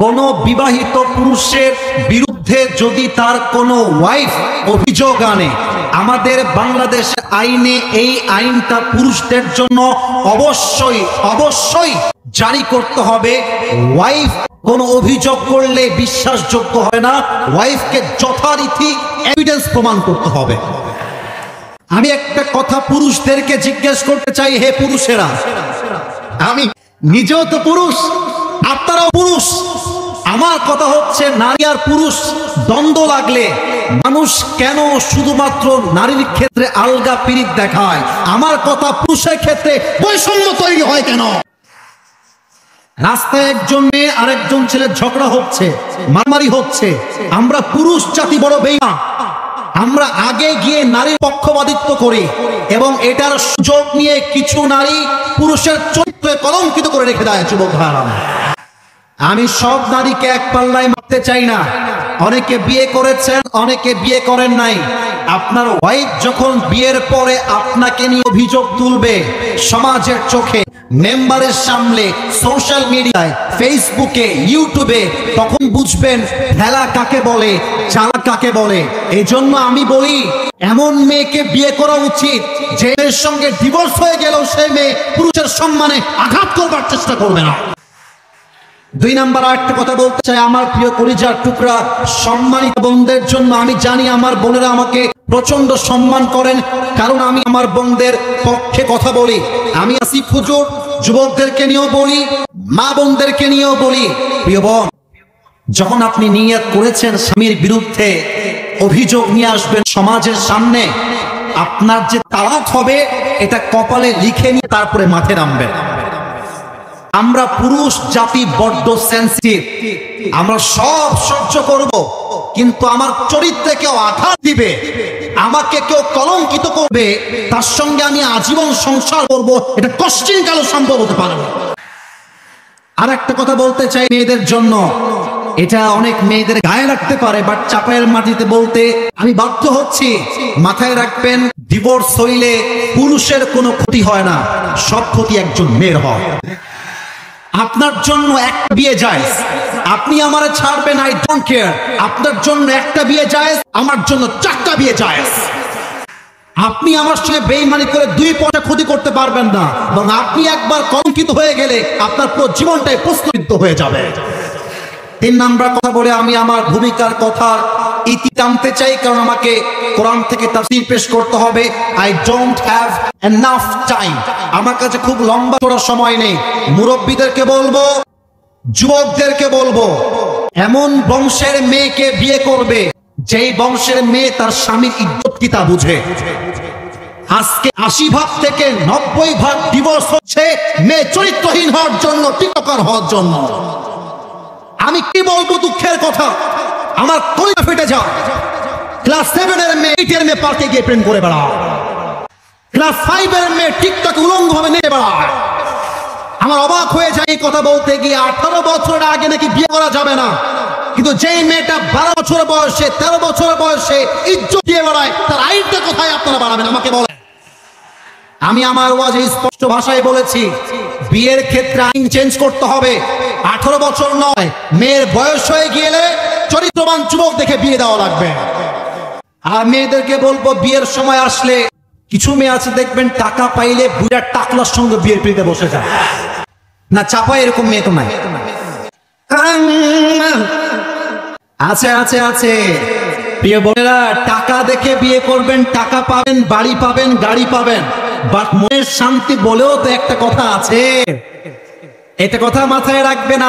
কোন বিবাহিত পুরুষের বিরুদ্ধে যদি তার কোনো ওয়াইফ অভিযোগ আনে, আমাদের বাংলাদেশের আইনে এই আইনটা পুরুষদের জন্য অবশ্যই জারি করতে হবে। ওয়াইফ কোন অভিযোগ করলে বিশ্বাসযোগ্য হয় না, ওয়াইফকে যথারীতি এভিডেন্স প্রমাণ করতে হবে। আমি একটা কথা পুরুষদেরকে জিজ্ঞেস করতে চাই, হে পুরুষেরা, আমি নিজেও তো পুরুষ, আপনারাও পুরুষ। আমার কথা হচ্ছে, নারী আর পুরুষ দ্বন্দ্ব লাগলে মানুষ কেন শুধুমাত্র নারীর ক্ষেত্রে আলগা পিরিত দেখায়? আমার কথা, পুরুষের ক্ষেত্রে বৈষম্য তৈরি হয় কেন? রাস্তায় একজন মেয়ে আরেকজন ছেলে ঝগড়া হচ্ছে, মারামারি হচ্ছে, আমরা পুরুষ জাতি বড় বেঈমান। আমরা আগে গিয়ে নারীর পক্ষপাতিত্ব করি এবং এটার সুযোগ নিয়ে কিছু নারী পুরুষের চরিত্রে কলঙ্কিত করে রেখে দেয়। যুবক ভাইরা, আমি সব নারীকে এক পাল্লায় মারতে চাই না। অনেকে বিয়ে করেছেন, অনেকে বিয়ে করেন নাই। আপনার ওয়াইফ যখন বিয়ের পরে আপনাকে নিয়ে অভিযোগ তুলবে সমাজের চোখে, মেম্বারের সামনে, সোশ্যাল মিডিয়ায়, ফেসবুকে, ইউটিউবে, তখন বুঝবেন খেলা কাকে বলে, চালা কাকে বলে। এই জন্য আমি বলি, এমন মেয়েকে বিয়ে করা উচিত যে মেয়ের সঙ্গে ডিভোর্স হয়ে গেলেও সেই মেয়ে পুরুষের সম্মানে আঘাত করবার চেষ্টা করবে না। দুই নাম্বার আরেকটা কথা বলতে চাই, আমার প্রিয় কলিজার টুকরা সম্মানিত বোনদের জন্য। আমি জানি আমার বোনেরা আমাকে প্রচন্ড সম্মান করেন, কারণ আমি আমার বোনদের পক্ষে কথা বলি। আমি আসিফ হুজুর যুবকদেরকে নিয়েও বলি, মা বোনদেরকে নিয়েও বলি, প্রিয় বোন, যখন আপনি নিয়ত করেছেন স্বামীর বিরুদ্ধে অভিযোগ নিয়ে আসবেন সমাজের সামনে, আপনার যে তালাক হবে এটা কপালে লিখে নিয়ে তারপরে মাঠে নামবেন। আমরা পুরুষ জাতি বড্ড সেনসিটিভ, আমরা সব সহ্য করব, কিন্তু আমার চরিত্রে কেউ আঘাত দিবে, আমাকে কেউ কলঙ্কিত করবে, তার সঙ্গে আমি আজীবন সংসার করব, এটা কষ্টিন কালো সম্ভব হতে পারে না। আর একটা কথা বলতে চাই মেয়েদের জন্য, এটা অনেক মেয়েদের গায়ে লাগতে পারে, বাট চাপায়ের মাটিতে বলতে আমি বাধ্য হচ্ছি। মাথায় রাখবেন, ডিভোর্স হইলে পুরুষের কোনো ক্ষতি হয় না, সব ক্ষতি একজন মেয়ের হয়। আপনার জন্য একটা বিয়ে জায়েজ, আপনি আমারে ছাড়বেন, আই ডোন্ট কেয়ার। আপনার জন্য একটা বিয়ে জায়েজ, আমার জন্য 4টা বিয়ে জায়েজ। আপনি আমার সঙ্গে বেঈমানি করে 2 পয়সা ক্ষতি করতে পারবেন না, এবং আপনি একবার কলঙ্কিত হয়ে গেলে আপনার পুরো জীবনটাই প্রশ্নবিদ্ধ হয়ে যাবে। 3 নাম্বার কথা বলে আমি আমার ভূমিকার কথা ইতি টানতে চাই, কারণ আমাকে কোরআন থেকে তাফসীর পেশ করতে হবে। I don't have enough time, আমার কাছে খুব লম্বা করার সময় নেই। মুরব্বীদেরকে বলবো, যুবকদেরকে বলবো, এমন বংশের মেয়েকে বিয়ে করবে যেই বংশের মেয়ে তার স্বামীর ইজ্জত কি তা বুঝে। আজকে 80% থেকে 90% ডিভোর্স হচ্ছে মেয়ে চরিত্রহীন হওয়ার জন্য, টিকটকার হওয়ার জন্য। আমি কি বলবো, দুঃখের কথা, আমার কলিজা ফেটে যায়। ক্লাস 7 এর মেয়ে 8 এর মেয়ে পার্কে গিয়ে প্রেম করে বেড়ায়, ক্লাস 5 এর মেয়ে টিকটকে উলঙ্গ ভাবে নেমে বেড়ায়। আমার অবাক হয়ে যায় এই কথা বলতে গিয়ে। 18 বছরের আগে নাকি বিয়ে করা যাবে না, কিন্তু যেই মেয়েটা 12 বছর বয়সে, 13 বছর বয়সে ইজ্জত দিয়ে বেড়ায়, তার আইনটা কোথায় আপনারা বাড়াবেন আমাকে বলেন। আমি আমার ওয়াজে স্পষ্ট ভাষায় বলেছি, বিয়ের ক্ষেত্রে আইন চেঞ্জ করতে হবে। 18 বছর নয়, মেয়ের বয়স হয়ে গেলে চরিত্রবান যুবক দেখে বিয়ে দেওয়া লাগবে। আর মেয়েদেরকে বলবো, বিয়ের সময় আসলে কিছু মেয়ে আছে দেখবেন টাকা পাইলে বুড়ার টাকলার সঙ্গে বিয়ের পিড়িতে বসে যায় না। চাপায় এরকম মেয়ে তো নাই, আছে আছে আছে। প্রিয় বোনেরা, টাকা দেখে বিয়ে করবেন, টাকা পাবেন, বাড়ি পাবেন, গাড়ি পাবেন, বাট মনের শান্তি বলেও তো একটা কথা আছে। এটা কথা মাথায় রাখবেন।